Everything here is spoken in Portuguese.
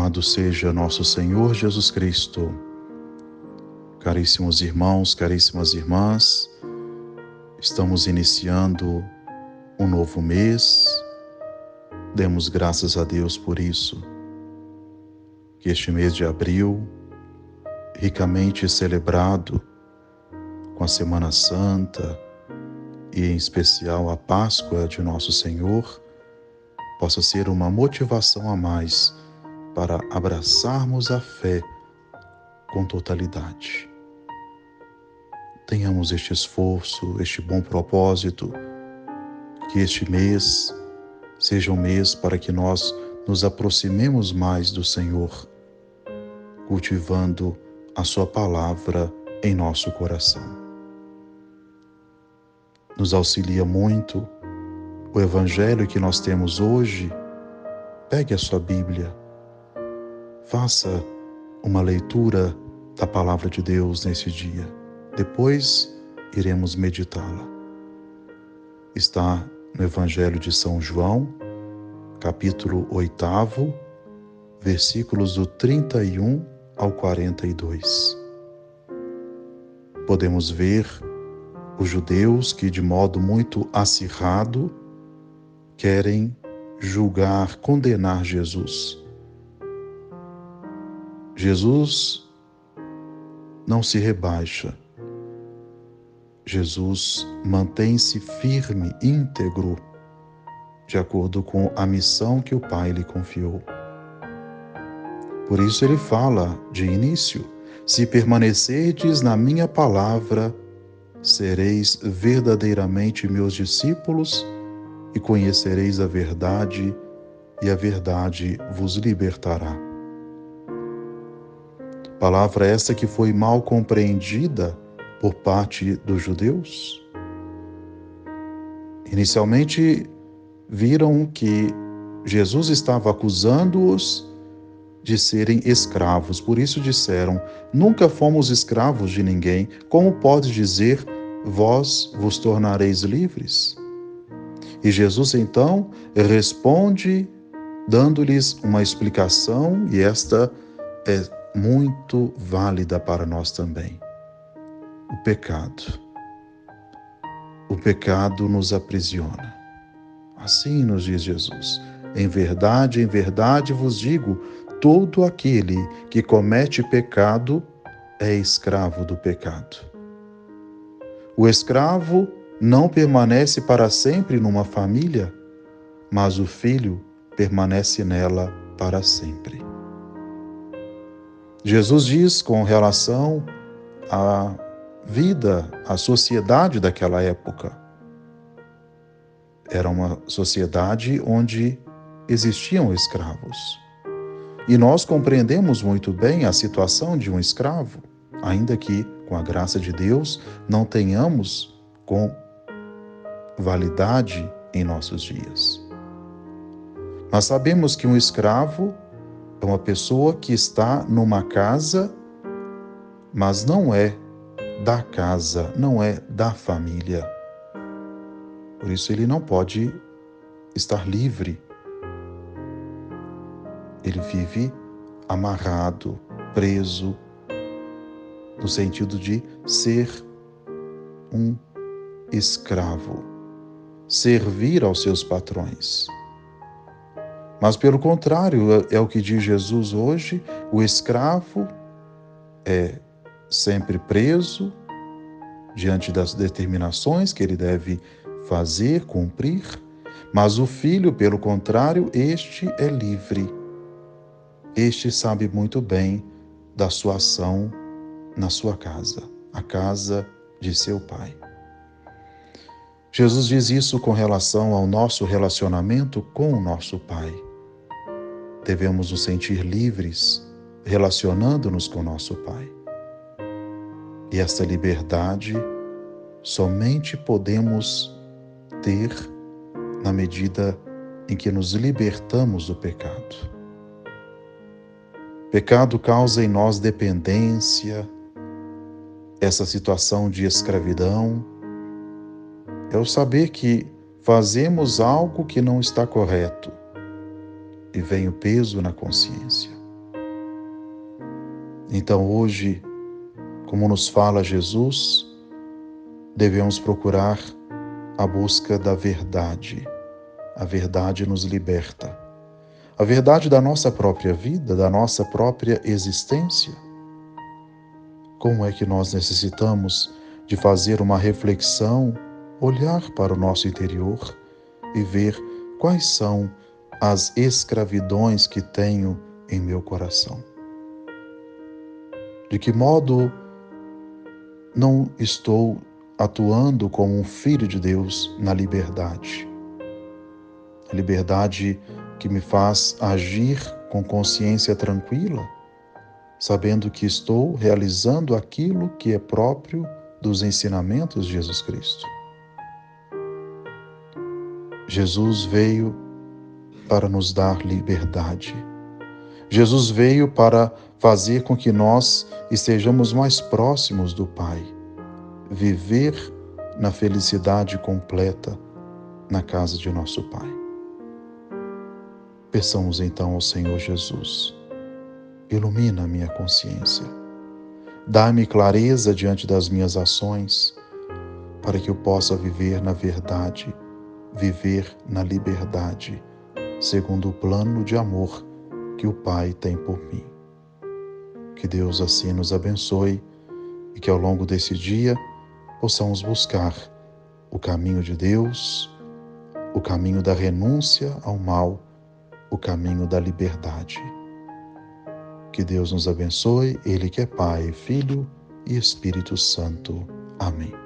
Louvado seja nosso Senhor Jesus Cristo. Caríssimos irmãos, caríssimas irmãs, estamos iniciando um novo mês. Demos graças a Deus por isso. Que este mês de abril, ricamente celebrado com a Semana Santa e em especial a Páscoa de nosso Senhor, possa ser uma motivação a mais para abraçarmos a fé com totalidade. Tenhamos este esforço, este bom propósito, que este mês seja um mês para que nós nos aproximemos mais do Senhor, cultivando a sua palavra em nosso coração. Nos auxilia muito o Evangelho que nós temos hoje. Pegue a sua Bíblia, faça uma leitura da palavra de Deus nesse dia. Depois iremos meditá-la. Está no Evangelho de São João, capítulo 8, versículos do 31 ao 42. Podemos ver os judeus que, de modo muito acirrado, querem julgar, condenar Jesus. Jesus não se rebaixa. Jesus mantém-se firme, íntegro, de acordo com a missão que o Pai lhe confiou. Por isso ele fala de início: se permanecerdes na minha palavra, sereis verdadeiramente meus discípulos e conhecereis a verdade, e a verdade vos libertará. Palavra essa que foi mal compreendida por parte dos judeus. Inicialmente viram que Jesus estava acusando-os de serem escravos. Por isso disseram: nunca fomos escravos de ninguém. Como pode dizer, vós vos tornareis livres? E Jesus então responde dando-lhes uma explicação, e esta é muito válida para nós também. O pecado. O pecado nos aprisiona. Assim nos diz Jesus: em verdade vos digo, todo aquele que comete pecado é escravo do pecado. O escravo não permanece para sempre numa família, mas o filho permanece nela para sempre. Jesus diz com relação à vida, à sociedade daquela época. Era uma sociedade onde existiam escravos. E nós compreendemos muito bem a situação de um escravo, ainda que, com a graça de Deus, não tenhamos com validade em nossos dias. Mas sabemos que um escravo é uma pessoa que está numa casa, mas não é da casa, não é da família. Por isso ele não pode estar livre. Ele vive amarrado, preso, no sentido de ser um escravo, servir aos seus patrões. Mas, pelo contrário, é o que diz Jesus hoje: o escravo é sempre preso diante das determinações que ele deve fazer, cumprir, mas o filho, pelo contrário, este é livre. Este sabe muito bem da sua ação na sua casa, a casa de seu pai. Jesus diz isso com relação ao nosso relacionamento com o nosso Pai. Devemos nos sentir livres relacionando-nos com o nosso Pai. E esta liberdade somente podemos ter na medida em que nos libertamos do pecado. Pecado causa em nós dependência, essa situação de escravidão. É o saber que fazemos algo que não está correto e vem o peso na consciência. Então hoje, como nos fala Jesus, devemos procurar a busca da verdade. A verdade nos liberta. A verdade da nossa própria vida, da nossa própria existência. Como é que nós necessitamos de fazer uma reflexão, olhar para o nosso interior e ver quais são as escravidões que tenho em meu coração? De que modo não estou atuando como um filho de Deus na liberdade? A liberdade que me faz agir com consciência tranquila, sabendo que estou realizando aquilo que é próprio dos ensinamentos de Jesus Cristo. Jesus veio para nos dar liberdade. Jesus veio para fazer com que nós estejamos mais próximos do Pai, viver na felicidade completa na casa de nosso Pai. Peçamos então ao Senhor Jesus: ilumina a minha consciência, dá-me clareza diante das minhas ações, para que eu possa viver na verdade, viver na liberdade, segundo o plano de amor que o Pai tem por mim. Que Deus assim nos abençoe e que ao longo desse dia possamos buscar o caminho de Deus, o caminho da renúncia ao mal, o caminho da liberdade. Que Deus nos abençoe, Ele que é Pai, Filho e Espírito Santo. Amém.